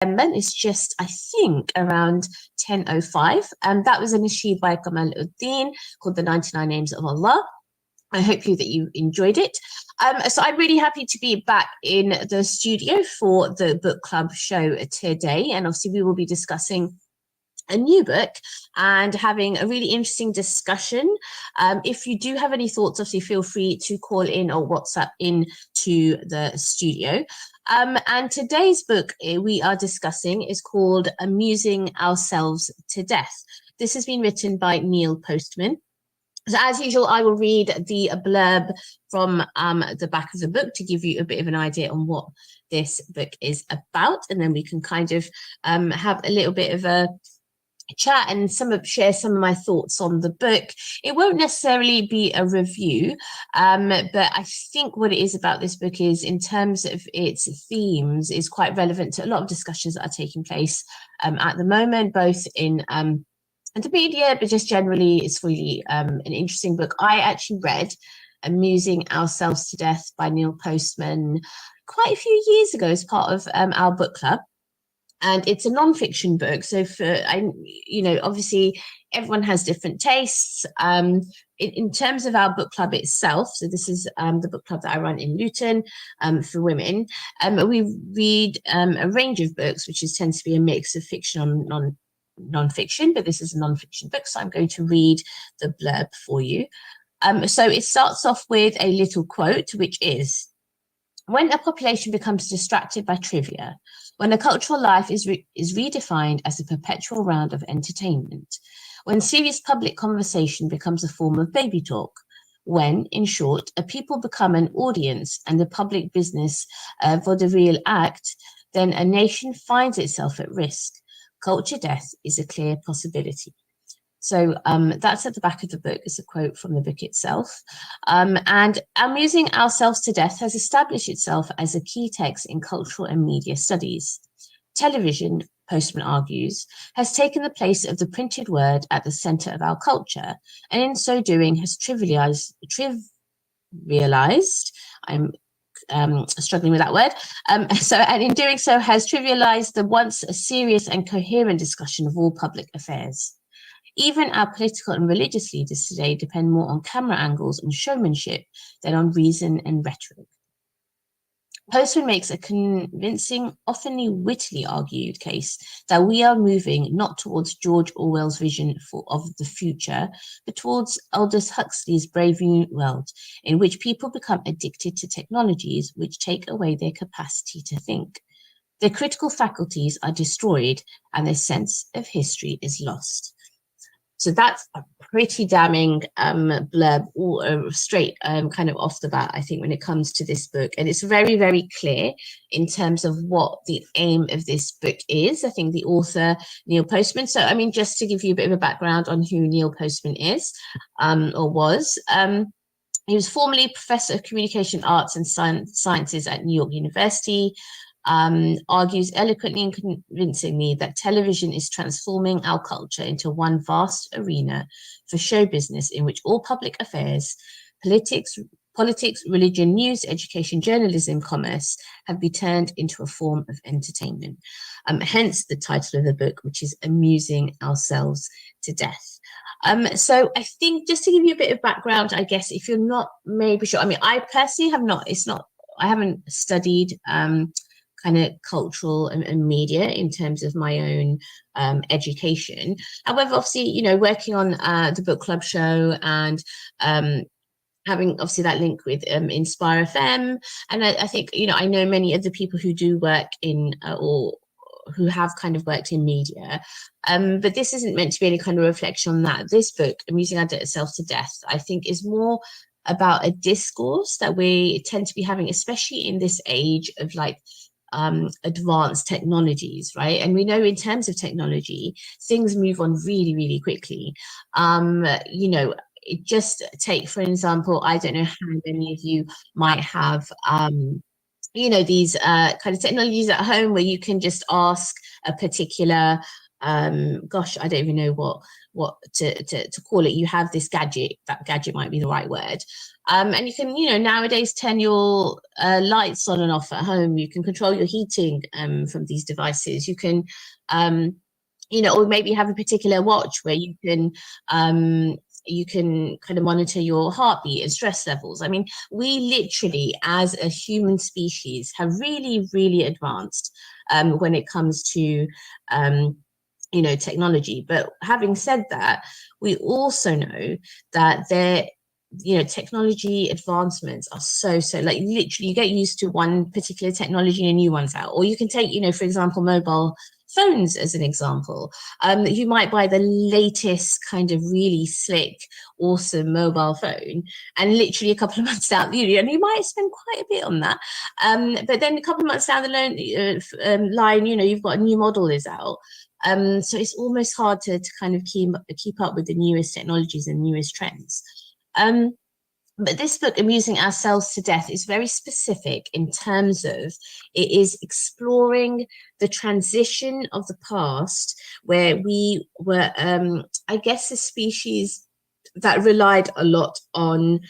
It's just, I think, around 10:05. That was initiated by Kamal Uddin called The 99 Names of Allah. I hope that you enjoyed it. So I'm really happy to be back in the studio for the book club show today. And obviously we will be discussing a new book and having a really interesting discussion. If you do have any thoughts, obviously feel free to call in or WhatsApp in to the studio. And today's book we are discussing is called Amusing Ourselves to Death. This has been written by Neil Postman. So as usual, I will read the blurb from the back of the book to give you a bit of an idea on what this book is about. And then we can kind of have a little bit of a chat and share some of my thoughts on the book. It won't necessarily be a review, but I think what it is about this book is, in terms of its themes, is quite relevant to a lot of discussions that are taking place at the moment, both in the media, but just generally. It's really an interesting book. I actually read Amusing Ourselves to Death by Neil Postman quite a few years ago as part of our book club. And it's a non-fiction book. So obviously everyone has different tastes. In terms of our book club itself, so this is the book club that I run in Luton for women. We read a range of books, which tends to be a mix of fiction and non-fiction, but this is a non-fiction book, so I'm going to read the blurb for you. So it starts off with a little quote, which is: when a population becomes distracted by trivia, when a cultural life is redefined as a perpetual round of entertainment, when serious public conversation becomes a form of baby talk, when, in short, a people become an audience and the public business vaudeville act, then a nation finds itself at risk. Culture death is a clear possibility. So that's at the back of the book. It's a quote from the book itself. And Amusing Ourselves to Death has established itself as a key text in cultural and media studies. Television, Postman argues, has taken the place of the printed word at the center of our culture, and in so doing has trivialized, I'm struggling with that word. And in doing so has trivialized the once serious and coherent discussion of all public affairs. Even our political and religious leaders today depend more on camera angles and showmanship than on reason and rhetoric. Postman makes a convincing, often wittily argued case that we are moving not towards George Orwell's vision of the future, but towards Aldous Huxley's Brave New World, in which people become addicted to technologies which take away their capacity to think. Their critical faculties are destroyed and their sense of history is lost. So that's a pretty damning blurb, all straight kind of off the bat, I think, when it comes to this book. And it's very, very clear in terms of what the aim of this book is. I think the author, Neil Postman. So, I mean, just to give you a bit of a background on who Neil Postman is or was. He was formerly Professor of Communication Arts and Sciences at New York University. Argues eloquently and convincingly that television is transforming our culture into one vast arena for show business in which all public affairs, politics, religion, news, education, journalism, commerce have been turned into a form of entertainment. Hence the title of the book, which is Amusing Ourselves to Death. So I think, just to give you a bit of background, I guess, if you're not maybe sure, I mean, I personally have not, I haven't studied kind of cultural and media in terms of my own education. However, obviously, working on the book club show and having obviously that link with Inspire FM, and I think, I know many of the people who do work in or who have kind of worked in media, but this isn't meant to be any kind of reflection on that. This book, Amusing Ourselves to Death, I think is more about a discourse that we tend to be having, especially in this age of advanced technologies, right? And we know in terms of technology, things move on really, really quickly. Just take, for example, I don't know how many of you might have these kind of technologies at home where you can just ask a particular gosh, I don't even know what to call it. You have this gadget, that gadget might be the right word. And you can, nowadays turn your lights on and off at home. You can control your heating from these devices. You can, or maybe have a particular watch where you can kind of monitor your heartbeat and stress levels. I mean, we literally, as a human species, have really, really advanced when it comes to technology. But having said that, we also know that technology advancements are so like literally you get used to one particular technology and a new one's out. Or you can take, for example, mobile phones as an example. You might buy the latest kind of really slick, awesome mobile phone, and literally a couple of months down, and you might spend quite a bit on that. But then a couple of months down the line, you've got a new model is out. So it's almost hard to kind of keep up with the newest technologies and newest trends. But this book, Amusing Ourselves to Death, is very specific in terms of it is exploring the transition of the past where we were, I guess, a species that relied a lot on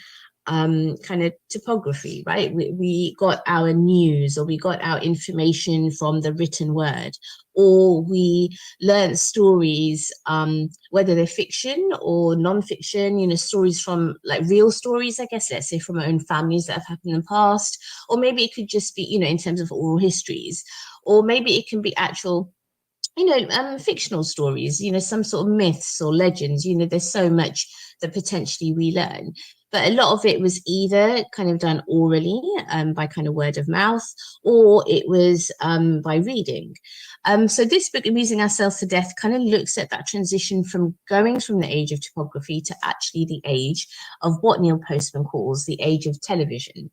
kind of topography, right? We got our news, or we got our information from the written word, or we learned stories, whether they're fiction or non-fiction, stories from like real stories, I guess, let's say from our own families that have happened in the past, or maybe it could just be, in terms of oral histories, or maybe it can be actual fictional stories, some sort of myths or legends. There's so much that potentially we learn. But a lot of it was either kind of done orally, by kind of word of mouth, or it was by reading. So this book, Amusing Ourselves to Death, kind of looks at that transition from going from the age of topography to actually the age of what Neil Postman calls the age of television.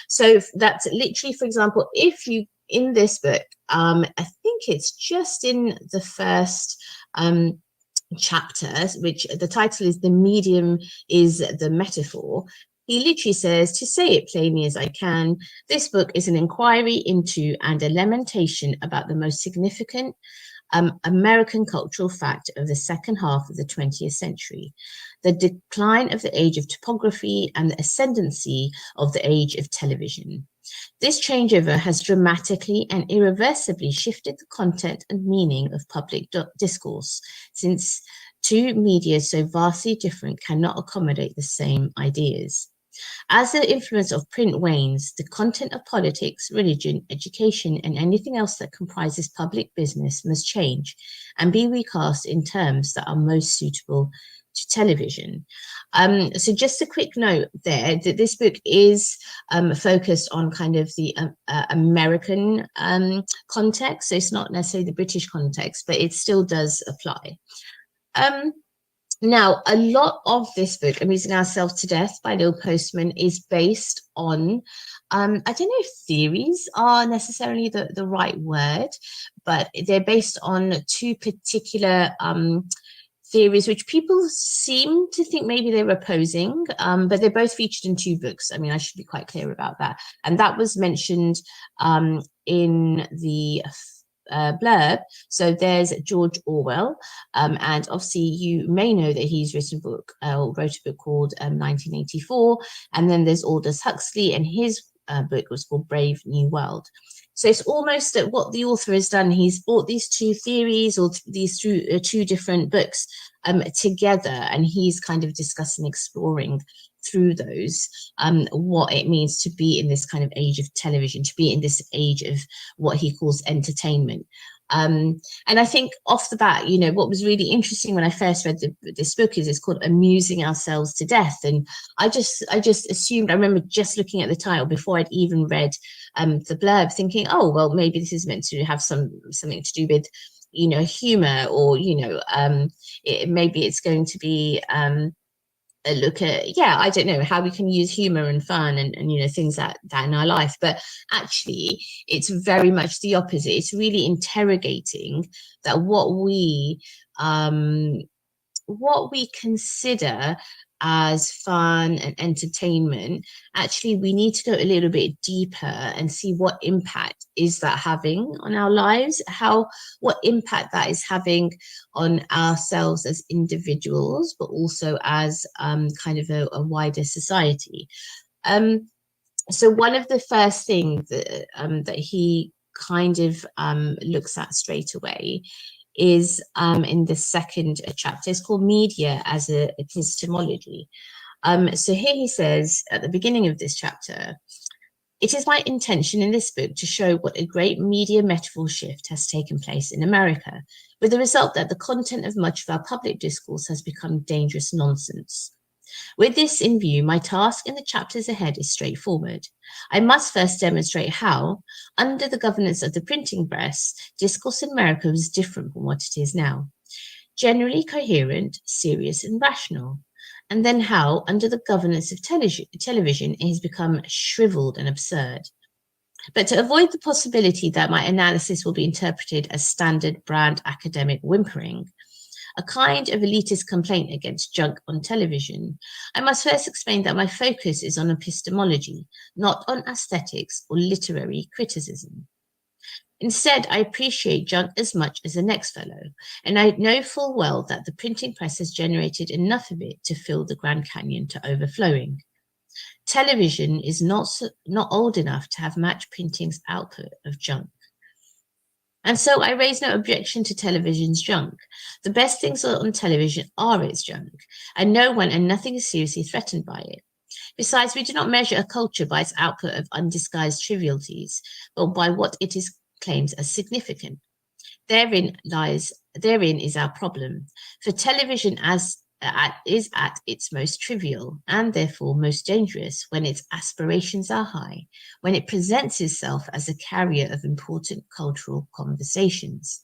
So that's literally, for example, if you, in this book, I think it's just in the first chapter, which the title is "The Medium is the Metaphor." He literally says, to say it plainly as I can, this book is an inquiry into and a lamentation about the most significant American cultural fact of the second half of the 20th century, the decline of the age of topography and the ascendancy of the age of television. This changeover has dramatically and irreversibly shifted the content and meaning of public discourse, since two media so vastly different cannot accommodate the same ideas. As the influence of print wanes, the content of politics, religion, education, and anything else that comprises public business must change and be recast in terms that are most suitable to television. So just a quick note there that this book is focused on kind of the American context. So it's not necessarily the British context, but it still does apply. Now, a lot of this book, Amusing Ourselves to Death by Neil Postman, is based on, I don't know if theories are necessarily the right word, but they're based on two particular theories, which people seem to think maybe they're opposing, but they're both featured in two books. I mean, I should be quite clear about that. And that was mentioned in the blurb. So there's George Orwell, and obviously you may know that he's wrote a book called 1984, and then there's Aldous Huxley, and his book was called Brave New World. So it's almost that what the author has done, he's brought these two theories or these two different books together, and he's kind of discussing, exploring through those what it means to be in this kind of age of television, to be in this age of what he calls entertainment. And I think off the bat, what was really interesting when I first read this book is it's called Amusing Ourselves to Death. And I just assumed, I remember just looking at the title before I'd even read the blurb, thinking, oh, well, maybe this is meant to have something to do with, humor, or, maybe it's going to be a look at, I don't know, how we can use humor and fun and things that in our life. But actually it's very much the opposite. It's really interrogating that what we consider as fun and entertainment, actually we need to go a little bit deeper and see what impact is that having on our lives, what impact that is having on ourselves as individuals, but also as kind of a wider society. So one of the first things that he kind of looks at straight away is in the second chapter. It's called Media as a Epistemology. So here he says at the beginning of this chapter, it is my intention in this book to show what a great media metaphor shift has taken place in America, with the result that the content of much of our public discourse has become dangerous nonsense. With this in view, my task in the chapters ahead is straightforward. I must first demonstrate how, under the governance of the printing press, discourse in America was different from what it is now. Generally coherent, serious, and rational. And then how, under the governance of television, it has become shriveled and absurd. But to avoid the possibility that my analysis will be interpreted as standard brand academic whimpering, a kind of elitist complaint against junk on television, I must first explain that my focus is on epistemology, not on aesthetics or literary criticism. Instead, I appreciate junk as much as the next fellow, and I know full well that the printing press has generated enough of it to fill the Grand Canyon to overflowing. Television is not old enough to have matched printing's output of junk. And so I raise no objection to television's junk. The best things on television are its junk, and no one and nothing is seriously threatened by it. Besides, we do not measure a culture by its output of undisguised trivialities, but by what it is claims as significant. Therein is our problem. For television is at its most trivial and therefore most dangerous when its aspirations are high, when it presents itself as a carrier of important cultural conversations.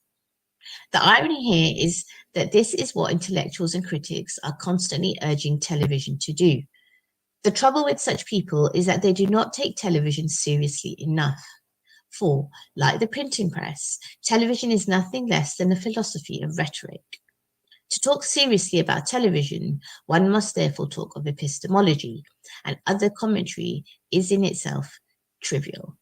The irony here is that this is what intellectuals and critics are constantly urging television to do. The trouble with such people is that they do not take television seriously enough. For, like the printing press, television is nothing less than a philosophy of rhetoric. To talk seriously about television, one must therefore talk of epistemology, and other commentary is in itself trivial.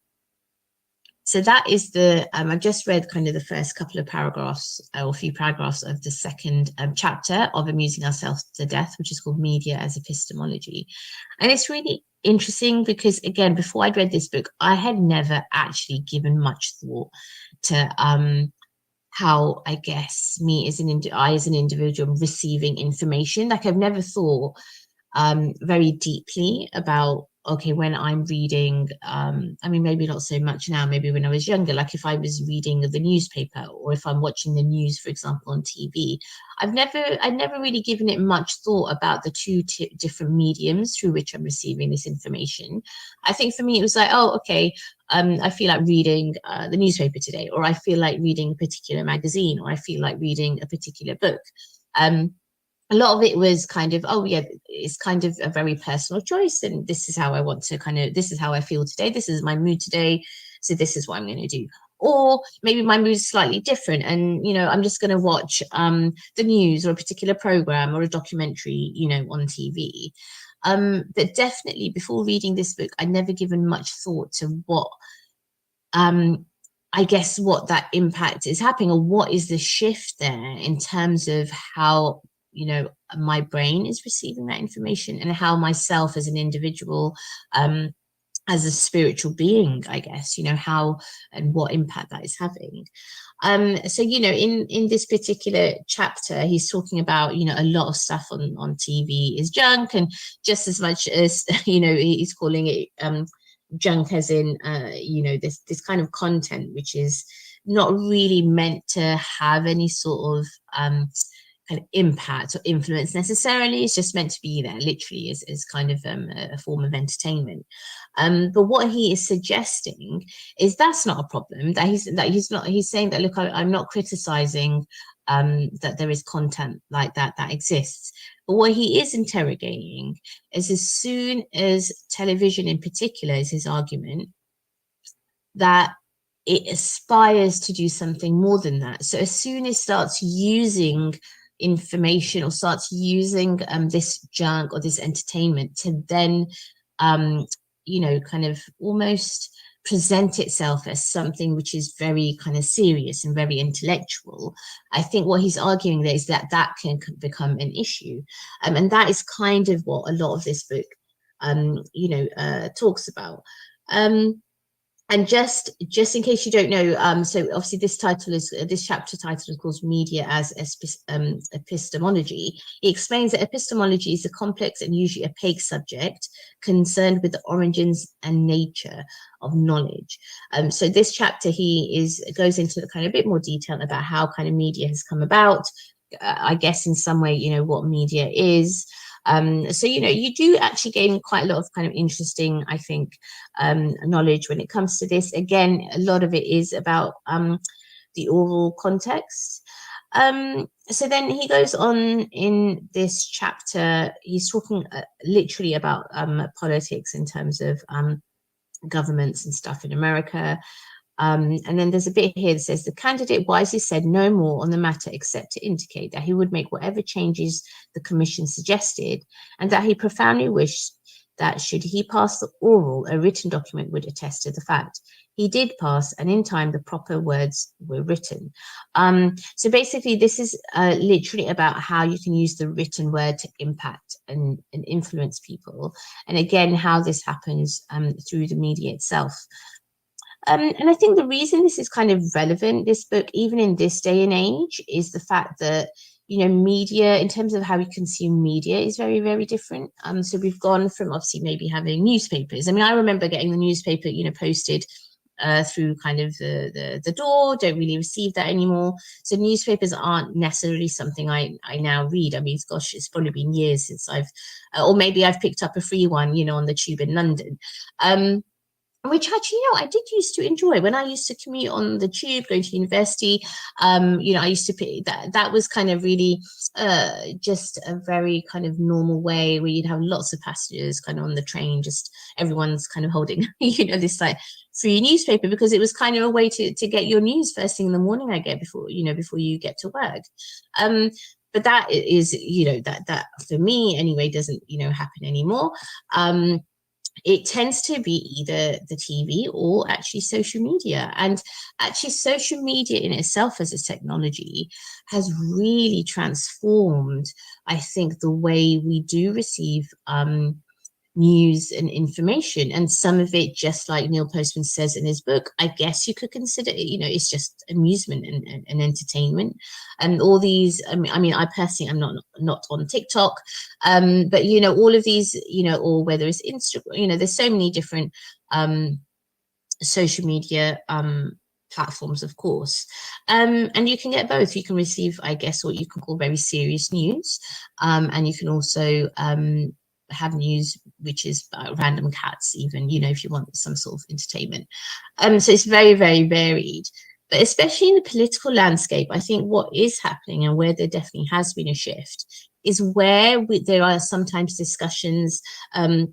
So that is I've just read kind of the first couple of paragraphs or a few paragraphs of the second chapter of Amusing Ourselves to Death, which is called Media as Epistemology. And it's really interesting because, again, before I'd read this book, I had never actually given much thought to how, I guess, I as an individual receiving information. Like I've never thought very deeply about, okay, when I'm reading, I mean, maybe not so much now, maybe when I was younger, like if I was reading the newspaper or if I'm watching the news, for example, on TV, I've never really given it much thought about the two different mediums through which I'm receiving this information. I think for me, it was like, oh, okay, I feel like reading the newspaper today, or I feel like reading a particular magazine, or I feel like reading a particular book. A lot of it was kind of, oh yeah, it's kind of a very personal choice, and this is how I want to this is how I feel today, this is my mood today, so this is what I'm going to do. Or maybe my mood is slightly different, and I'm just going to watch the news or a particular program or a documentary, on TV. But definitely before reading this book, I'd never given much thought to what I guess what that impact is happening, or what is the shift there in terms of how my brain is receiving that information, and how myself as an individual, as a spiritual being, I guess, how and what impact that is having. So, in this particular chapter, he's talking about, a lot of stuff on TV is junk, and just as much as, he's calling it junk as in, this kind of content, which is not really meant to have any sort of kind of impact or influence necessarily. It's just meant to be there, literally, as kind of a form of entertainment. But what he is suggesting is that's not a problem. He's saying that, look, I'm not criticizing that there is content like that exists. But what he is interrogating is, as soon as television in particular is his argument, that it aspires to do something more than that. So as soon as it starts using information or starts using this junk or this entertainment to then, you know, kind of almost present itself as something which is very kind of serious and very intellectual, I think what he's arguing there is that that can become an issue. And that is kind of what a lot of this book, you know, talks about. And just in case you don't know, so obviously this title is this chapter title is called Media as Epistemology. He explains that epistemology is a complex and usually opaque subject concerned with the origins and nature of knowledge. So this chapter goes into the kind of a bit more detail about how kind of media has come about. I guess in some way, you know, what media is. So, you know, you do actually gain quite a lot of kind of interesting, I think, knowledge when it comes to this. Again, a lot of it is about the oral context. So then he goes on in this chapter, he's talking literally about politics in terms of governments and stuff in America. And then there's a bit here that says the candidate wisely said no more on the matter except to indicate that he would make whatever changes the commission suggested, and that he profoundly wished that should he pass the oral, a written document would attest to the fact. He did pass, and in time the proper words were written. So basically this is literally about how you can use the written word to impact and influence people. And again, how this happens through the media itself. And I think the reason this is kind of relevant, this book, even in this day and age, is the fact that, you know, media, in terms of how we consume media, is very, very different. So we've gone from obviously maybe having newspapers. I mean, I remember getting the newspaper, you know, posted through kind of the door, don't really receive that anymore. So newspapers aren't necessarily something I now read. I mean, gosh, it's probably been years since or maybe I've picked up a free one, you know, on the tube in London. Which actually, you know, I did used to enjoy when I used to commute on the tube going to university. You know, I used to pick that was kind of really just a very kind of normal way where you'd have lots of passengers kind of on the train, just everyone's kind of holding, you know, this like free newspaper, because it was kind of a way to get your news first thing in the morning, I get, before you get to work. But that is, you know, that for me anyway doesn't, you know, happen anymore. It tends to be either the TV or actually social media. And actually social media in itself as a technology has really transformed, I think, the way we do receive news and information. And some of it, just like Neil Postman says in his book, I guess you could consider it, you know, it's just amusement and entertainment. And all these, I mean, I personally am not on TikTok, but, you know, all of these, you know, or whether it's Instagram, you know, there's so many different social media platforms, of course. And you can get both. You can receive, I guess, what you can call very serious news. And you can also have news which is about random cats, even, you know, if you want some sort of entertainment. So it's very, very varied. But especially in the political landscape, I think what is happening and where there definitely has been a shift is where there are sometimes discussions. You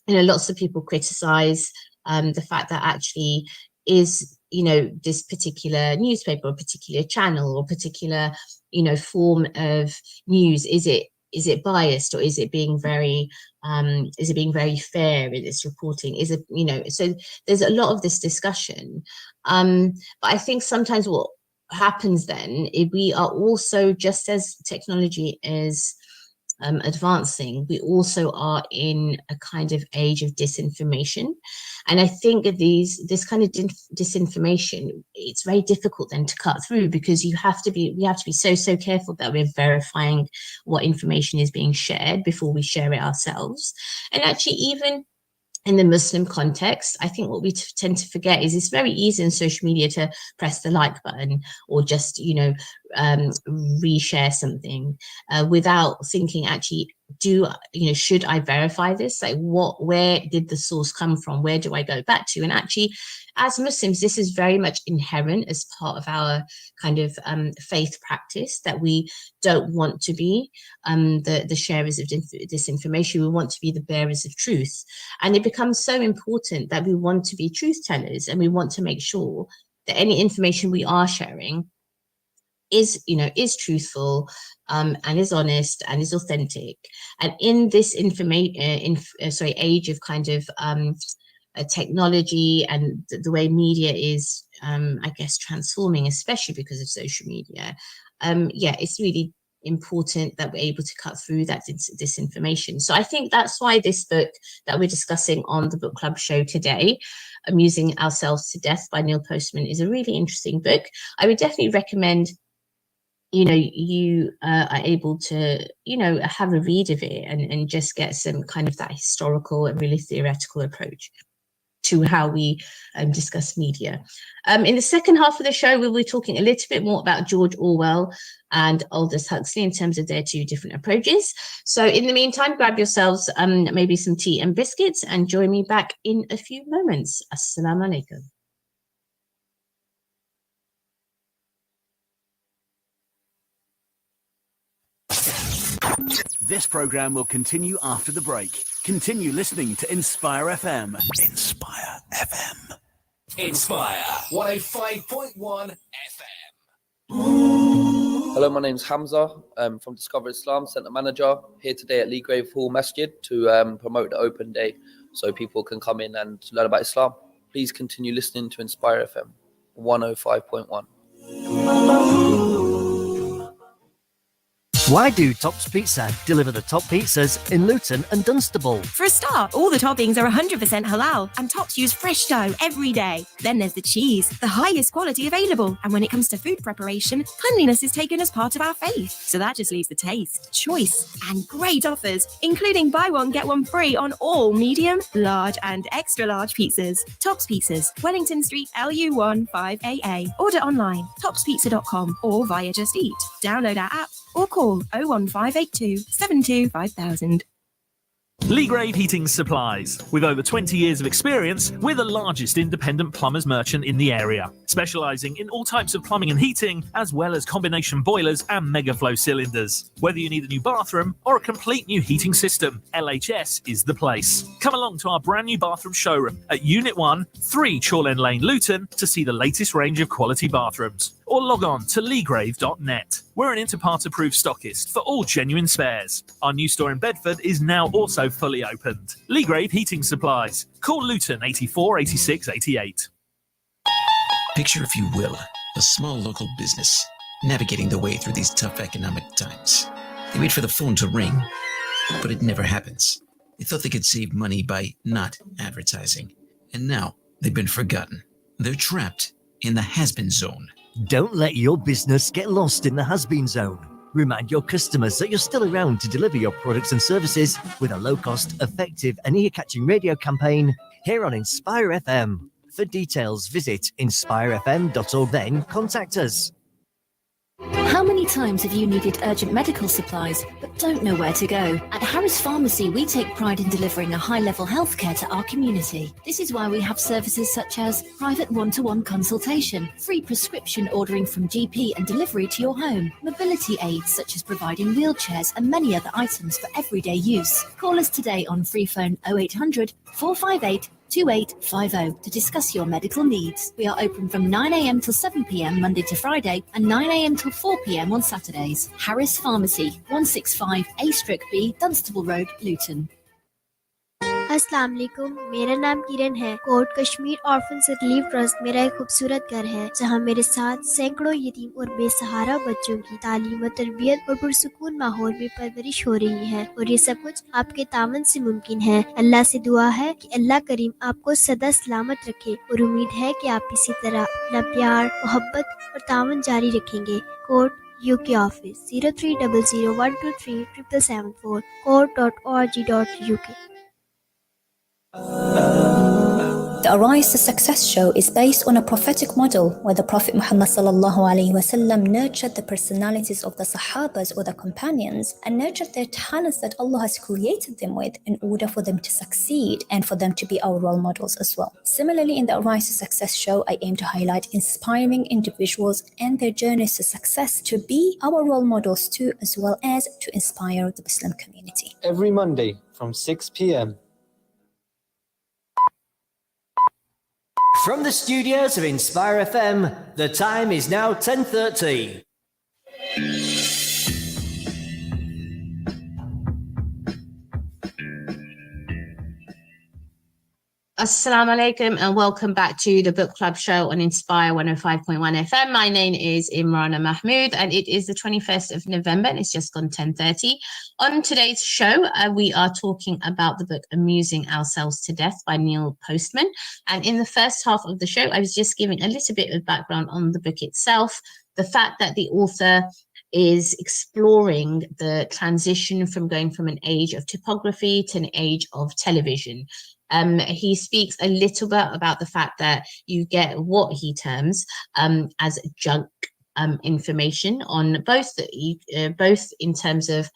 know, lots of people criticize the fact that actually is, you know, this particular newspaper or particular channel or particular, you know, form of news, is it biased, or is it being very fair in its reporting? Is it, you know, so there's a lot of this discussion. But I think sometimes what happens then, if we are also, just as technology is advancing, we also are in a kind of age of disinformation. And I think this kind of disinformation, it's very difficult then to cut through, because we have to be so careful that we're verifying what information is being shared before we share it ourselves. And actually, even in the Muslim context, I think what we tend to forget is it's very easy in social media to press the like button or just, you know, reshare something without thinking, actually, should I verify this? Like, where did the source come from? Where do I go back to? And actually, as Muslims, this is very much inherent as part of our kind of faith practice, that we don't want to be the sharers of disinformation. We want to be the bearers of truth. And it becomes so important that we want to be truth tellers, and we want to make sure that any information we are sharing is truthful, and is honest and is authentic. And in this age of kind of technology and the way media is, I guess, transforming, especially because of social media, it's really important that we're able to cut through that disinformation. So I think that's why this book that we're discussing on the book club show today, Amusing Ourselves to Death by Neil Postman, is a really interesting book. I would definitely recommend you are able to, have a read of it and just get some kind of that historical and really theoretical approach to how we discuss media. In the second half of the show, we'll be talking a little bit more about George Orwell and Aldous Huxley in terms of their two different approaches. So in the meantime, grab yourselves maybe some tea and biscuits and join me back in a few moments. Assalamu alaikum. This program will continue after the break. Continue listening to Inspire FM. Inspire FM. Inspire 105.1 FM. Hello, my name's Hamza. I'm from Discover Islam, Centre Manager, here today at Leagrave Hall Masjid to promote the open day so people can come in and learn about Islam. Please continue listening to Inspire FM 105.1. Why do Tops Pizza deliver the top pizzas in Luton and Dunstable? For a start, all the toppings are 100% halal and Tops use fresh dough every day. Then there's the cheese, the highest quality available. And when it comes to food preparation, cleanliness is taken as part of our faith. So that just leaves the taste, choice, and great offers, including buy one, get one free on all medium, large, and extra large pizzas. Tops Pizzas, Wellington Street, LU1 5AA. Order online, topspizza.com or via Just Eat. Download our app or call 01582 72 5000. Leagrave Heating Supplies. With over 20 years of experience, we're the largest independent plumbers merchant in the area, specialising in all types of plumbing and heating, as well as combination boilers and megaflow cylinders. Whether you need a new bathroom or a complete new heating system, LHS is the place. Come along to our brand new bathroom showroom at Unit 1, 3 Chorlend Lane, Luton, to see the latest range of quality bathrooms. Or log on to leagrave.net. We're an Interpart approved stockist for all genuine spares. Our new store in Bedford is now also fully opened. Leagrave Heating Supplies. Call Luton 84 86 88. Picture, if you will, a small local business navigating the way through these tough economic times. They wait for the phone to ring, but it never happens. They thought they could save money by not advertising, and now they've been forgotten. They're trapped in the has-been zone. Don't let your business get lost in the has-been zone. Remind your customers that you're still around to deliver your products and services with a low-cost, effective and ear-catching radio campaign here on Inspire FM. For details, visit inspirefm.org, then contact us. How many times have you needed urgent medical supplies but don't know where to go? At Harris Pharmacy, we take pride in delivering a high-level healthcare to our community. This is why we have services such as private one-to-one consultation, free prescription ordering from GP and delivery to your home, mobility aids such as providing wheelchairs and many other items for everyday use. Call us today on free phone 0800 458 2850 to discuss your medical needs. We are open from 9 a.m. till 7 p.m. Monday to Friday and 9 a.m. till 4 p.m. on Saturdays. Harris Pharmacy, 165 A/B, Dunstable Road, Luton. अस्सलाम वालेकुम, मेरा नाम किरण है। कोट Kashmir orphans relief trust मेरा एक खूबसूरत घर है जहां मेरे साथ सैकड़ों यतीम और बेसहारा बच्चों की तालीम, तरबियत और पुरसुकून माहौल में परवरिश हो रही है और ये सब कुछ आपके तावन से मुमकिन है। अल्लाह से दुआ है कि अल्लाह करीम आपको सदा सलामत रखे और उम्मीद है कि आप इसी तरह अपना प्यार, मोहब्बत और तावन जारी रखेंगे। Court UK office 0300123774 court.org.uk। The Arise to Success show is based on a prophetic model where the Prophet Muhammad ﷺ nurtured the personalities of the Sahabas or the companions and nurtured their talents that Allah has created them with in order for them to succeed and for them to be our role models as well. Similarly, in the Arise to Success show, I aim to highlight inspiring individuals and their journeys to success to be our role models too, as well as to inspire the Muslim community. Every Monday from 6 p.m. From the studios of Inspire FM, the time is now 10:30. Assalamu alaikum and welcome back to the book club show on Inspire 105.1 FM. My name is Imrana Mahmood and it is the 21st of November and it's just gone 10:30. On today's show, we are talking about the book Amusing Ourselves to Death by Neil Postman. And in the first half of the show, I was just giving a little bit of background on the book itself, the fact that the author is exploring the transition from going from an age of typography to an age of television. He speaks a little bit about the fact that you get what he terms as junk information on both in terms of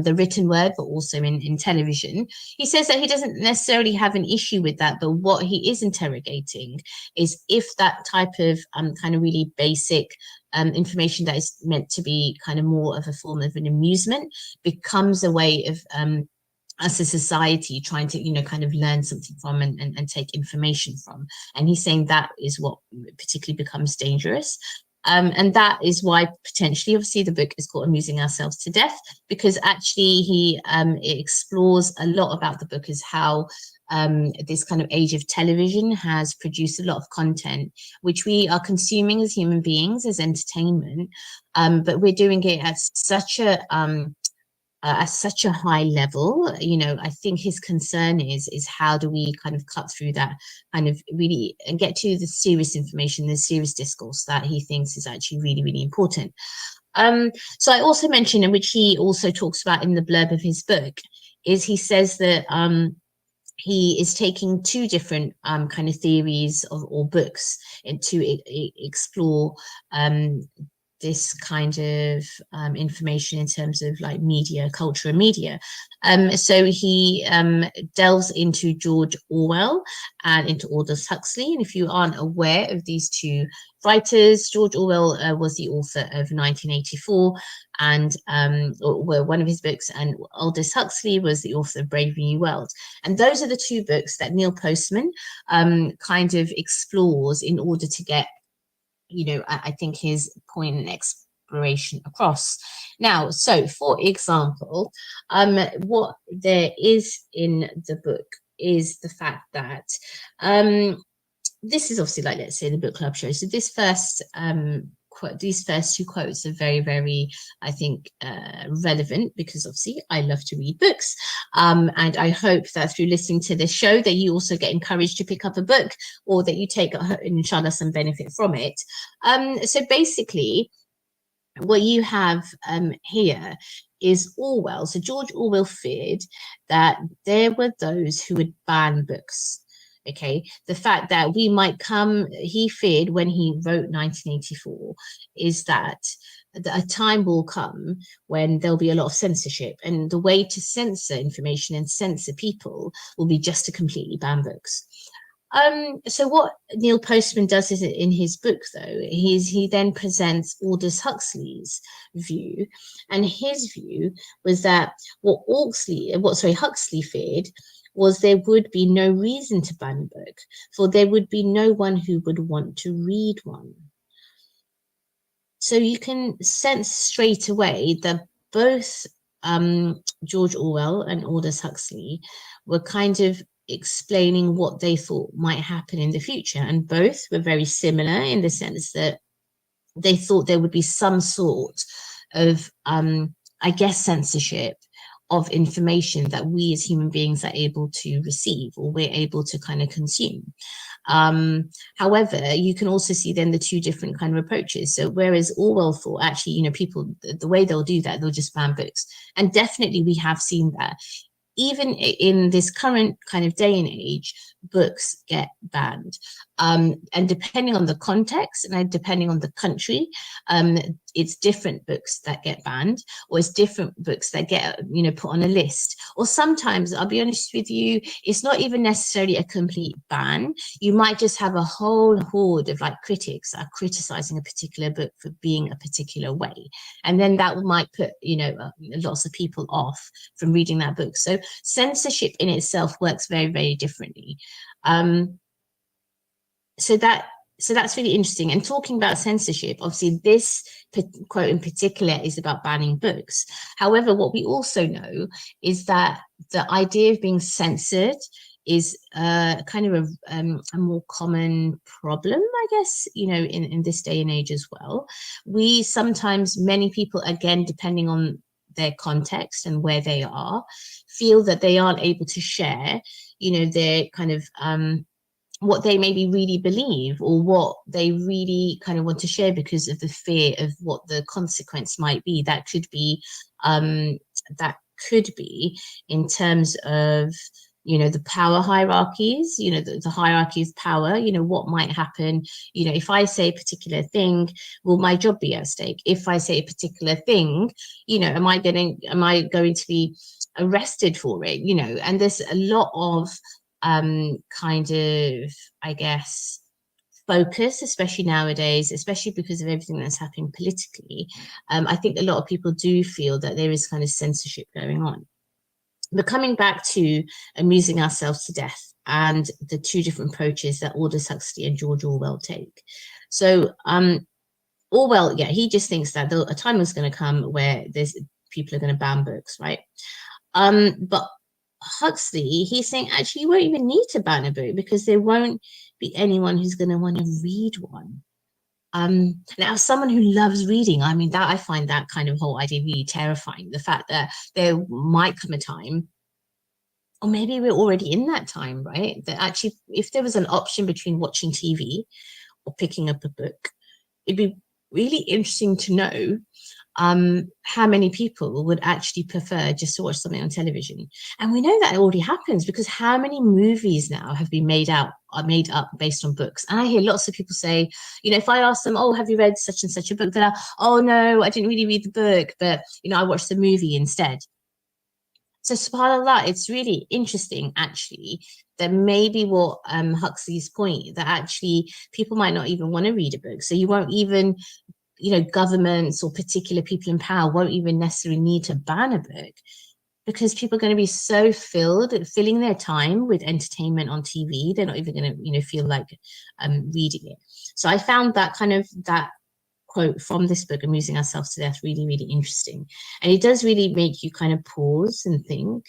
the written word, but also in television. He says that he doesn't necessarily have an issue with that, but what he is interrogating is if that type of kind of really basic information that is meant to be kind of more of a form of an amusement becomes a way of as a society trying to, kind of learn something from and take information from. And he's saying that is what particularly becomes dangerous. And that is why potentially, obviously, the book is called Amusing Ourselves to Death, because actually he it explores a lot about the book as how this kind of age of television has produced a lot of content, which we are consuming as human beings, as entertainment, but we're doing it at such a high level. I think his concern is how do we kind of cut through that kind of really and get to the serious information, the serious discourse that he thinks is actually really, really important. So I also mentioned, and which he also talks about in the blurb of his book, is he says that he is taking two different kind of theories or books to explore this kind of information in terms of like media, culture and media. So he delves into George Orwell and into Aldous Huxley. And if you aren't aware of these two writers, George Orwell was the author of 1984 and one of his books, and Aldous Huxley was the author of Brave New World. And those are the two books that Neil Postman kind of explores in order to get I think his point and exploration across. Now, so for example, what there is in the book is the fact that this is obviously like, let's say, the book club show. So this first these first two quotes are very, very, I think, relevant, because obviously I love to read books. And I hope that through listening to this show that you also get encouraged to pick up a book, or that you take, inshallah, some benefit from it. So basically, what you have here is Orwell. So George Orwell feared that there were those who would ban books. Okay, the fact that we might come, he feared when he wrote 1984, is that a time will come when there'll be a lot of censorship, and the way to censor information and censor people will be just to completely ban books. So what Neil Postman does is, in his book, though, he then presents Aldous Huxley's view, and his view was that what Huxley feared was there would be no reason to ban a book, for there would be no one who would want to read one. So you can sense straight away that both George Orwell and Aldous Huxley were kind of explaining what they thought might happen in the future, and both were very similar in the sense that they thought there would be some sort of censorship of information that we as human beings are able to receive, or we're able to kind of consume. However, you can also see then the two different kind of approaches. So whereas Orwell thought, actually, people, the way they'll do that, they'll just ban books. And definitely we have seen that. Even in this current kind of day and age, books get banned. And depending on the context and depending on the country, it's different books that get banned, or it's different books that get, put on a list. Or sometimes, I'll be honest with you, it's not even necessarily a complete ban. You might just have a whole horde of like critics that are criticizing a particular book for being a particular way. And then that might put, lots of people off from reading that book. So censorship in itself works very, very differently. So that So that's really interesting. And talking about censorship, obviously this quote in particular is about banning books. However, what we also know is that the idea of being censored is kind of a more common problem, I guess, in this day and age as well. We sometimes, many people, again, depending on their context and where they are, feel that they aren't able to share, their kind of what they maybe really believe or what they really kind of want to share because of the fear of what the consequence might be. That could be in terms of the power hierarchies, the hierarchy of power, what might happen, if I say a particular thing, will my job be at stake? If I say a particular thing, am I going to be arrested for it? And there's a lot of kind of, I guess, focus, especially nowadays, especially because of everything that's happening politically. I think a lot of people do feel that there is kind of censorship going on. But coming back to amusing ourselves to death and the two different approaches that Aldous Huxley and George Orwell take. So Orwell, yeah, he just thinks that a time is going to come where people are going to ban books, right? But Huxley, he's saying actually you won't even need to ban a book because there won't be anyone who's going to want to read one. Now, someone who loves reading, I mean, that I find that kind of whole idea really terrifying. The fact that there might come a time, or maybe we're already in that time, right? That actually, if there was an option between watching TV or picking up a book, it'd be really interesting to know how many people would actually prefer just to watch something on television. And we know that already happens because how many movies now have been made up based on books? And I hear lots of people say, if I ask them, oh, have you read such and such a book? They're like, oh no, I didn't really read the book, but I watched the movie instead. So subhanAllah, it's really interesting actually that maybe what Huxley's point, that actually people might not even want to read a book. So you won't even, governments or particular people in power won't even necessarily need to ban a book because people are going to be so filling their time with entertainment on TV. They're not even going to, feel like reading it. So I found that quote from this book, Amusing Ourselves to Death, really, really interesting. And it does really make you kind of pause and think,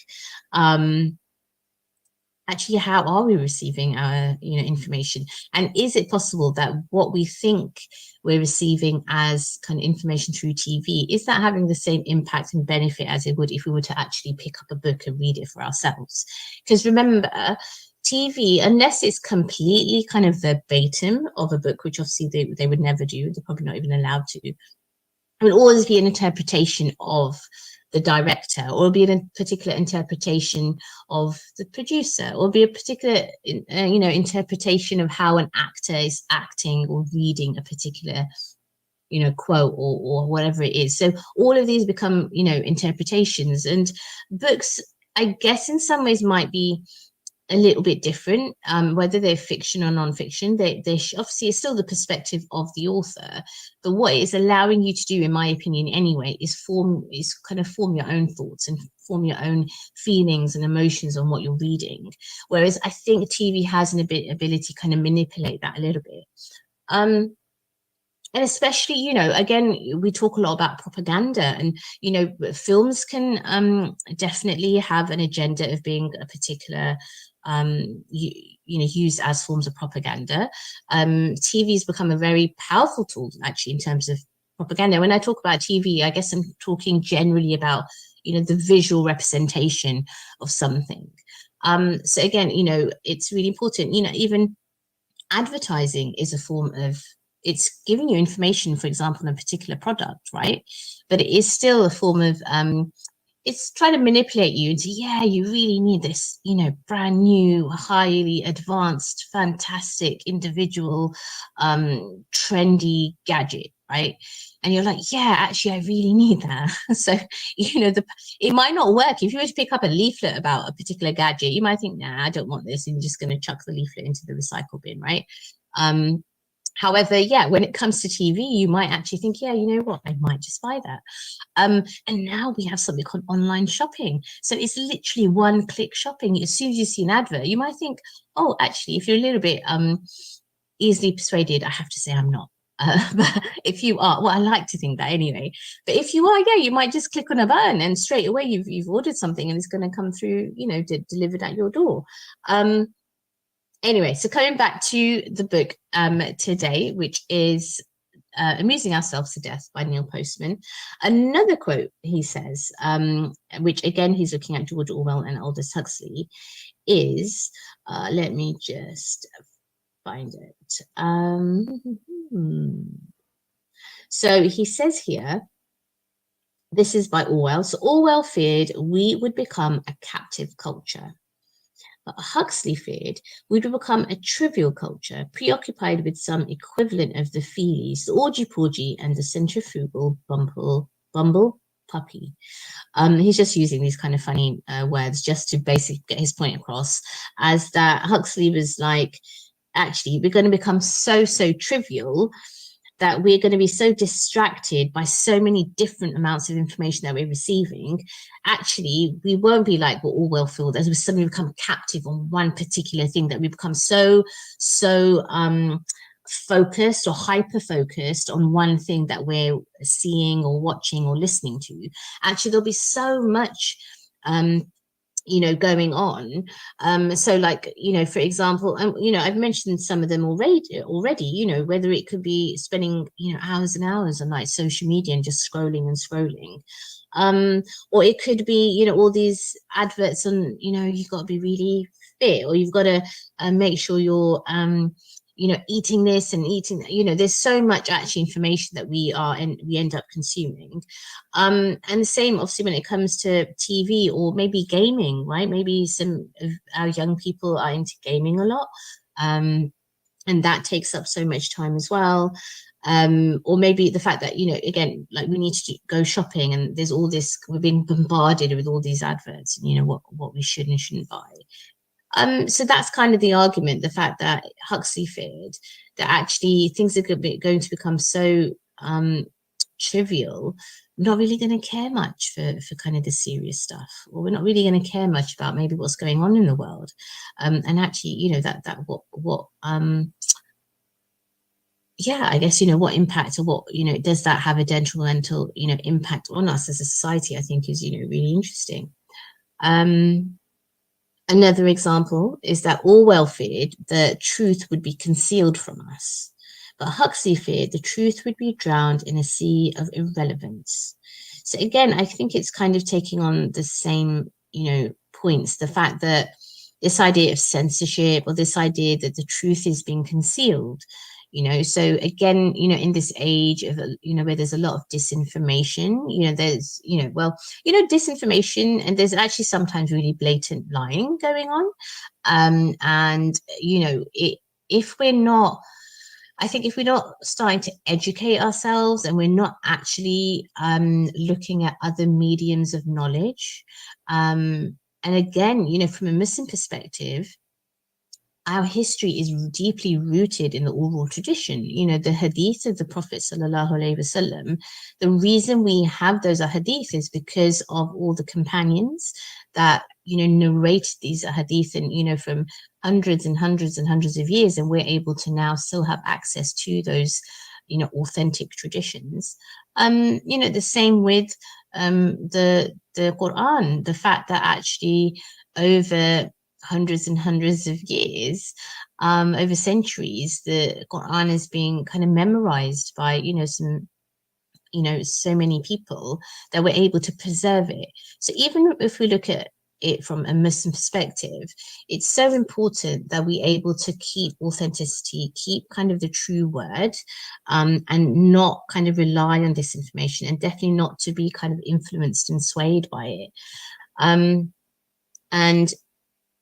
actually, how are we receiving our information? And is it possible that what we think we're receiving as kind of information through TV, is that having the same impact and benefit as it would if we were to actually pick up a book and read it for ourselves? Because remember, TV, unless it's completely kind of verbatim of a book, which obviously they would never do, they're probably not even allowed to, it will always be an interpretation of the director, or be a particular interpretation of the producer, or be a particular interpretation of how an actor is acting or reading a particular quote or whatever it is. So all of these become interpretations, and books, I guess, in some ways might be a little bit different, whether they're fiction or non-fiction. They obviously, it's still the perspective of the author, but what it's allowing you to do, in my opinion anyway, is kind of form your own thoughts and form your own feelings and emotions on what you're reading. Whereas I think TV has an ability to kind of manipulate that a little bit. And especially, again, we talk a lot about propaganda, and, films can definitely have an agenda of being a particular, used as forms of propaganda. TV's become a very powerful tool, actually, in terms of propaganda. When I talk about TV, I guess I'm talking generally about, the visual representation of something. So again, it's really important, even advertising is a form of, it's giving you information, for example, on a particular product, right? But it is still a form of, it's trying to manipulate you into, yeah, you really need this, brand new, highly advanced, fantastic, individual, trendy gadget, right? And you're like, yeah, actually, I really need that. So, it might not work. If you were to pick up a leaflet about a particular gadget, you might think, nah, I don't want this. And you're just going to chuck the leaflet into the recycle bin, right? However, yeah, when it comes to TV, you might actually think, yeah, you know what, I might just buy that. And now we have something called online shopping. So it's literally one-click shopping. As soon as you see an advert, you might think, oh, actually, if you're a little bit easily persuaded? I have to say I'm not. But if you are, well, I like to think that anyway. But if you are, yeah, you might just click on a button and straight away you've ordered something and it's going to come through, you know, delivered at your door. Anyway, so coming back to the book today, which is Amusing Ourselves to Death by Neil Postman. Another quote he says, which again he's looking at George Orwell and Aldous Huxley, is let me just find it. So he says here, this is by Orwell. So Orwell feared we would become a captive culture. But Huxley feared we would become a trivial culture, preoccupied with some equivalent of the feelies, the orgy-porgy, and the centrifugal bumble puppy. He's just using these kind of funny words just to basically get his point across, as that Huxley was like, actually, we're going to become so trivial that we're going to be so distracted by so many different amounts of information that we're receiving. Actually, we won't be like what Orwell felt, as we suddenly become captive on one particular thing, that we become so focused or hyper focused on one thing that we're seeing or watching or listening to. Actually, there'll be so much you know, going on. So like, you know, for example, you know, I've mentioned some of them already, you know, whether it could be spending, you know, hours and hours on like social media and just scrolling and scrolling. Or it could be, you know, all these adverts on, you know, you've got to be really fit, or you've got to make sure you're, you know, eating this and eating, you know, there's so much actually information that we end up consuming. And the same obviously when it comes to TV or maybe gaming, right? Maybe some of our young people are into gaming a lot. And that takes up so much time as well. Or maybe the fact that, you know, again, like we need to go shopping and there's all this, we're being bombarded with all these adverts, and, you know, what we should and shouldn't buy. So that's kind of the argument, the fact that Huxley feared that actually things are going to become so trivial, we're not really going to care much for kind of the serious stuff, or we're not really going to care much about maybe what's going on in the world. And actually, you know, yeah, I guess, you know, what impact, or what, you know, does that have a detrimental, you know, impact on us as a society, I think is, you know, really interesting. Another example is that Orwell feared the truth would be concealed from us, but Huxley feared the truth would be drowned in a sea of irrelevance. So again, I think it's kind of taking on the same, you know, points, the fact that this idea of censorship, or this idea that the truth is being concealed, you know. So again, you know, in this age of, you know, where there's a lot of disinformation, you know, there's, you know, well, you know, disinformation, and there's actually sometimes really blatant lying going on. And, you know, if we're not, I think if we're not starting to educate ourselves, and we're not actually looking at other mediums of knowledge, and again, you know, from a Muslim perspective, our history is deeply rooted in the oral tradition. You know, the hadith of the Prophet sallallahu alaihi wasallam, the reason we have those hadith is because of all the companions that, you know, narrate these hadith, and, you know, from hundreds and hundreds and hundreds of years, and we're able to now still have access to those, you know, authentic traditions. You know, the same with the Quran, the fact that actually over hundreds and hundreds of years, over centuries, the Quran is being kind of memorized by, you know, some, you know, so many people, that we're able to preserve it. So even if we look at it from a Muslim perspective, it's so important that we're able to keep authenticity, keep kind of the true word, and not kind of rely on disinformation, and definitely not to be kind of influenced and swayed by it. And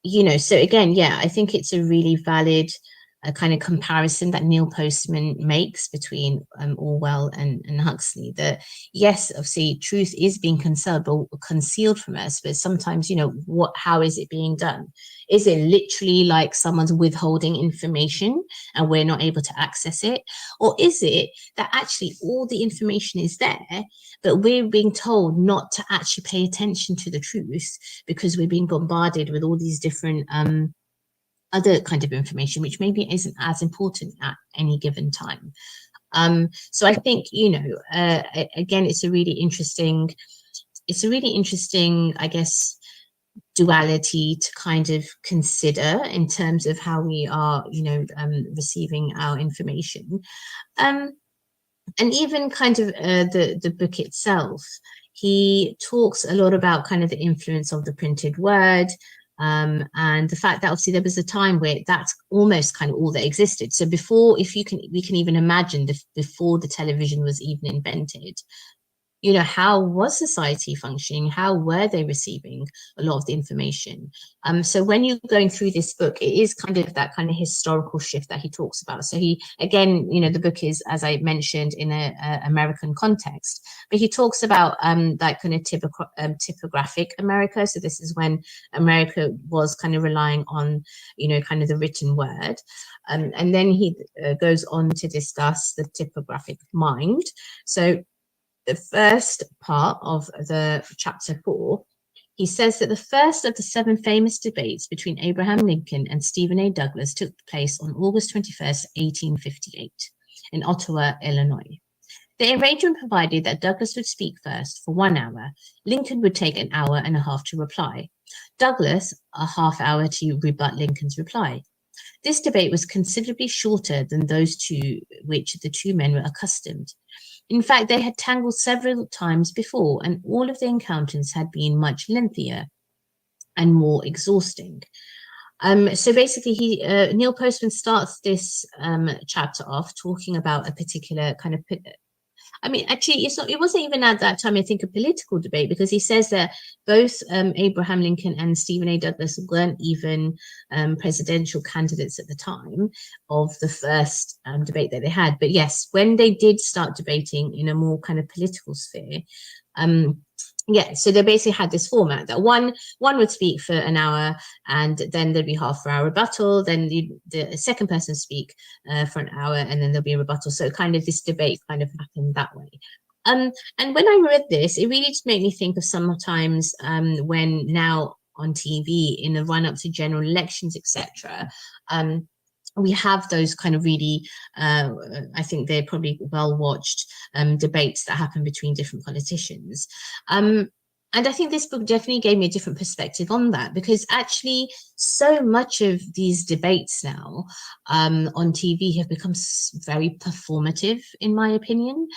you know, so again, yeah, I think it's a really valid kind of comparison that Neil Postman makes between Orwell and Huxley, that yes, obviously truth is being concealed from us, but sometimes, you know, how is it being done? Is it literally like someone's withholding information and we're not able to access it? Or is it that actually all the information is there, but we're being told not to actually pay attention to the truth because we're being bombarded with all these different other kind of information, which maybe isn't as important at any given time. So I think, again, it's a really interesting, I guess, duality to kind of consider in terms of how we are, receiving our information. And even kind of the book itself, he talks a lot about kind of the influence of the printed word, and the fact that obviously there was a time where that's almost kind of all that existed. So before, we can even imagine before the television was even invented, how was society functioning? How were they receiving a lot of the information? So when you're going through this book, it is kind of that kind of historical shift that he talks about. So he, again, the book is, as I mentioned, in a American context, but he talks about that kind of typographic America. So this is when America was kind of relying on, kind of the written word. And then he goes on to discuss the typographic mind. So the first part of the chapter 4, he says that the first of the 7 famous debates between Abraham Lincoln and Stephen A. Douglas took place on August 21st, 1858 in Ottawa, Illinois. The arrangement provided that Douglas would speak first for 1 hour. Lincoln would take an hour and a half to reply. Douglas, a half hour to rebut Lincoln's reply. This debate was considerably shorter than those to which the two men were accustomed. In fact, they had tangled several times before, and all of the encounters had been much lengthier and more exhausting. So basically, Neil Postman starts this chapter off talking about a particular kind of, actually, it wasn't even at that time, I think, a political debate, because he says that both Abraham Lincoln and Stephen A. Douglas weren't even presidential candidates at the time of the first debate that they had. But yes, when they did start debating in a more kind of political sphere, so they basically had this format that one would speak for an hour, and then there'd be half-hour rebuttal. Then the second person speak for an hour, and then there'll be a rebuttal. So kind of this debate kind of happened that way. And when I read this, it really just made me think of sometimes when now on TV in the run-up to general elections, etc. We have those kind of really, I think they're probably well-watched debates that happen between different politicians. And I think this book definitely gave me a different perspective on that, because actually so much of these debates now on TV have become very performative, in my opinion.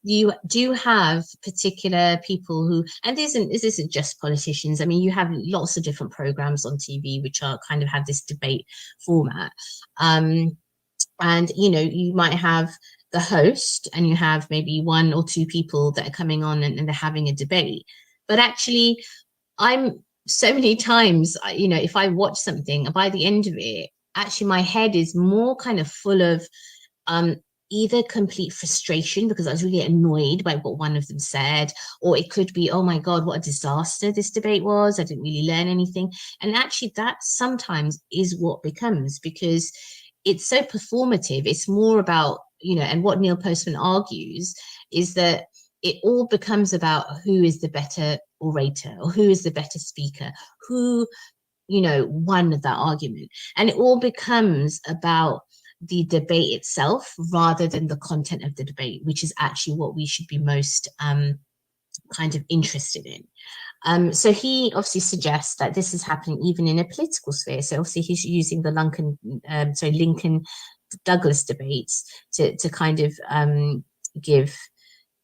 You do have particular people who, and this isn't just politicians, I mean, you have lots of different programs on TV which are kind of have this debate format. And, you might have the host, and you have maybe 1 or 2 people that are coming on and they're having a debate. But actually, I'm so many times, if I watch something, by the end of it, actually my head is more kind of full of either complete frustration because I was really annoyed by what one of them said, or it could be, oh my God, what a disaster this debate was. I didn't really learn anything. And actually that sometimes is what becomes, because it's so performative. It's more about, and what Neil Postman argues is that it all becomes about who is the better orator or who is the better speaker, who, won that argument. And it all becomes about the debate itself rather than the content of the debate, which is actually what we should be most kind of interested in. So he obviously suggests that this is happening even in a political sphere. So obviously he's using the Lincoln Douglas debates to kind of give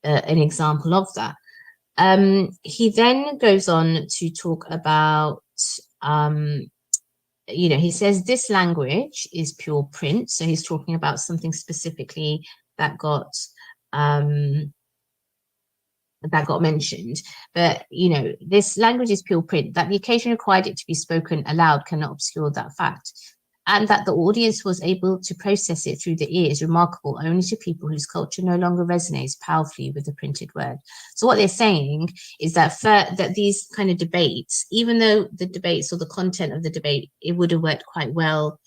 an example of that. He then goes on to talk about, he says this language is pure print. So he's talking about something specifically that got mentioned, but this language is pure print, that the occasion required it to be spoken aloud cannot obscure that fact, and that the audience was able to process it through the ear is remarkable only to people whose culture no longer resonates powerfully with the printed word. So what they're saying is that that these kind of debates, even though the debates or the content of the debate, it would have worked quite well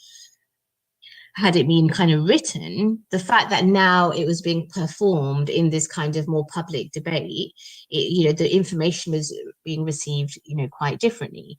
had it been kind of written, the fact that now it was being performed in this kind of more public debate, the information was being received, quite differently.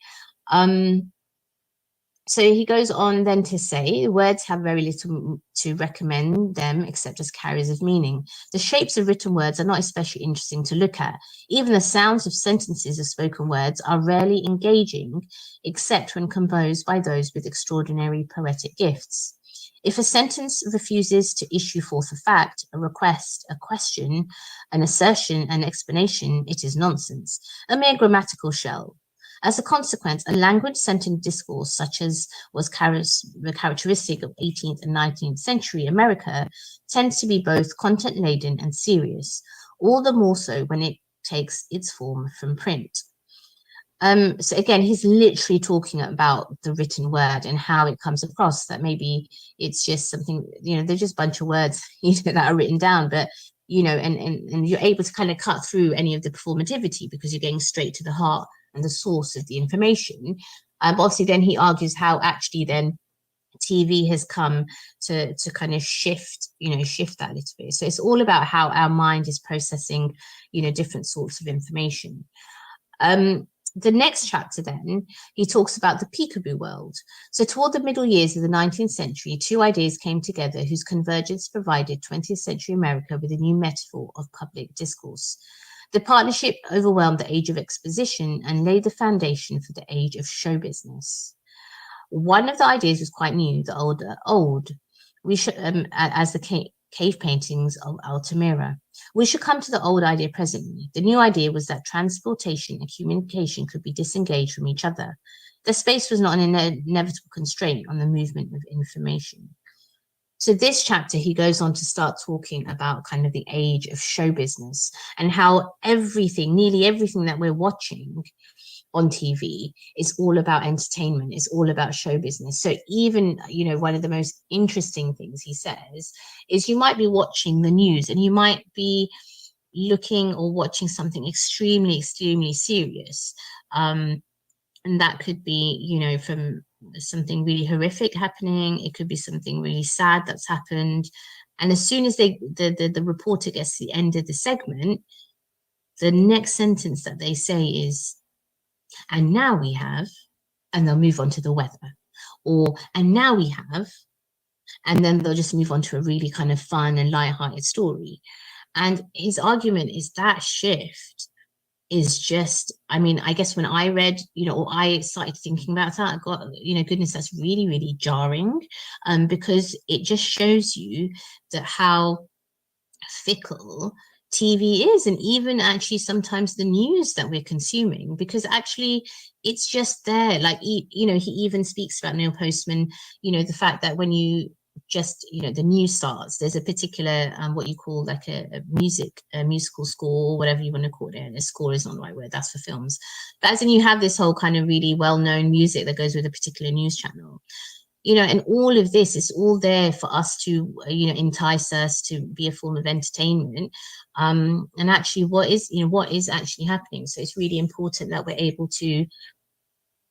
So he goes on then to say, words have very little to recommend them except as carriers of meaning. The shapes of written words are not especially interesting to look at. Even the sounds of sentences of spoken words are rarely engaging, except when composed by those with extraordinary poetic gifts. If a sentence refuses to issue forth a fact, a request, a question, an assertion, an explanation, it is nonsense, a mere grammatical shell. As a consequence, a language-centered discourse such as was the characteristic of 18th and 19th century America tends to be both content-laden and serious, all the more so when it takes its form from print. So again, he's literally talking about the written word and how it comes across, that maybe it's just something, they're just a bunch of words, that are written down, but, and you're able to kind of cut through any of the performativity because you're getting straight to the heart and the source of the information. But obviously then he argues how actually then TV has come to kind of shift that a little bit. So it's all about how our mind is processing, different sorts of information. The next chapter then, he talks about the peekaboo world. So toward the middle years of the 19th century, two ideas came together whose convergence provided 20th century America with a new metaphor of public discourse. The partnership overwhelmed the age of exposition and laid the foundation for the age of show business. One of the ideas was quite new, the old. We should, as the cave paintings of Altamira. We should come to the old idea presently. The new idea was that transportation and communication could be disengaged from each other. The space was not an inevitable constraint on the movement of information. So this chapter, he goes on to start talking about kind of the age of show business and how nearly everything that we're watching on TV is all about entertainment, it's all about show business. So even, one of the most interesting things he says is you might be watching the news and you might be looking or watching something extremely, extremely serious. And that could be, from something really horrific happening. It could be something really sad that's happened. And as soon as the reporter gets to the end of the segment, the next sentence that they say is, and now we have, and they'll move on to the weather, or, and now we have, and then they'll just move on to a really kind of fun and lighthearted story. And his argument is that shift is just, I guess when I read, or I started thinking about that, I got, goodness, that's really, really jarring, because it just shows you that how fickle TV is, and even actually sometimes the news that we're consuming, because actually it's just there. Like, he even speaks about, Neil Postman, the fact that when you just, the news starts, there's a particular, what you call like a musical score, whatever you want to call it. And a score is not the right word, that's for films. But as in you have this whole kind of really well-known music that goes with a particular news channel. And all of this is all there for us to, entice us to be a form of entertainment. And actually what is actually happening. So it's really important that we're able to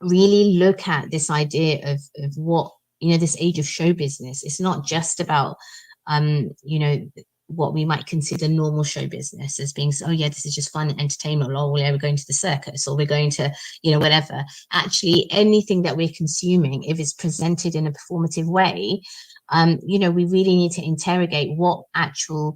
really look at this idea of what, this age of show business. It's not just about, what we might consider normal show business as being, oh yeah, this is just fun entertainment, or yeah, we're going to the circus, or we're going to, whatever. Actually, anything that we're consuming, if it's presented in a performative way, we really need to interrogate what actual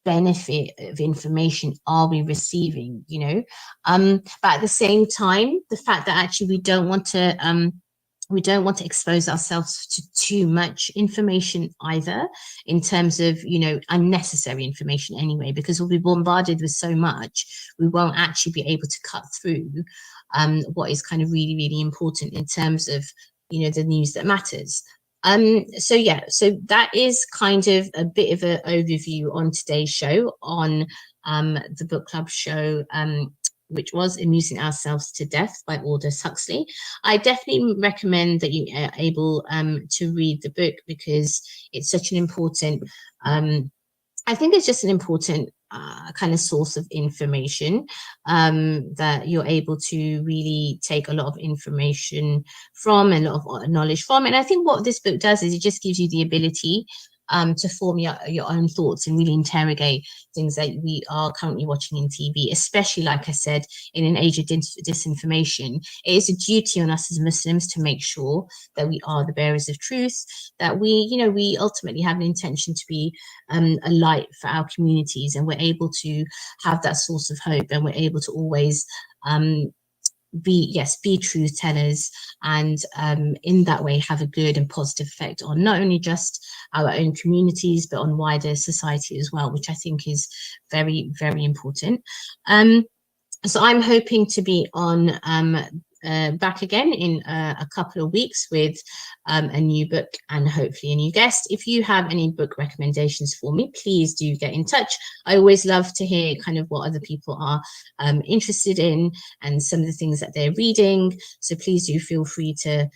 benefit of information are we receiving, but at the same time, the fact that actually we don't want to expose ourselves to too much information either, in terms of, unnecessary information anyway, because we'll be bombarded with so much, we won't actually be able to cut through what is kind of really, really important in terms of, the news that matters. So that is kind of a bit of an overview on today's show on the book club show, which was Amusing Ourselves to Death by Aldous Huxley. I definitely recommend that you are able to read the book, because it's such an important, I think it's just an important kind of source of information that you're able to really take a lot of information from and a lot of knowledge from. And I think what this book does is it just gives you the ability to form your own thoughts and really interrogate things that we are currently watching in TV, especially, like I said, in an age of disinformation. It is a duty on us as Muslims to make sure that we are the bearers of truth, that we ultimately have an intention to be a light for our communities, and we're able to have that source of hope, and we're able to always be truth tellers, and in that way have a good and positive effect on not only just our own communities but on wider society as well, which I think is very, very important. So I'm hoping to be on back again in a couple of weeks with a new book and hopefully a new guest. If you have any book recommendations for me, please do get in touch. I always love to hear kind of what other people are interested in and some of the things that they're reading. So please do feel free to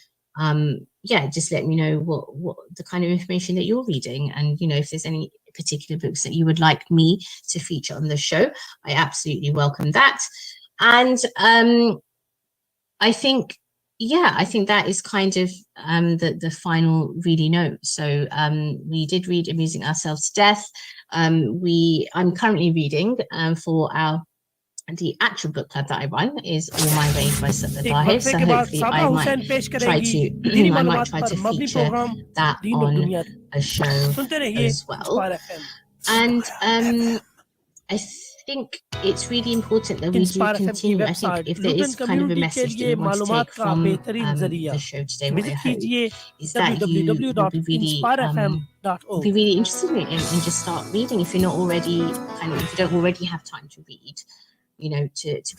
just let me know what the kind of information that you're reading, and if there's any particular books that you would like me to feature on the show, I absolutely welcome that. And I think that is kind of the final really note. So we did read Amusing Ourselves to Death. I'm currently reading for the actual book club that I run is All My Rage by Tahir. So hopefully I might try to feature that on a show as well. And I think it's really important that we do continue. I think if there is kind of a message that we want to take from the show today, what I hope is that you will be really interested in just start reading if you're not already if you don't already have time to read. To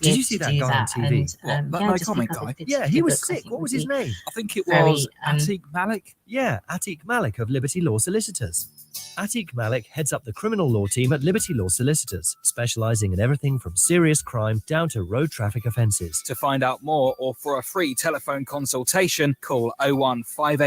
be able to do that. And, that comic guy? Yeah, he was sick. What was his name? I think it was Atiq Malik. Yeah, Atiq Malik of Liberty Law Solicitors. Atiq Malik heads up the criminal law team at Liberty Law Solicitors, specialising in everything from serious crime down to road traffic offences. To find out more or for a free telephone consultation, call 01589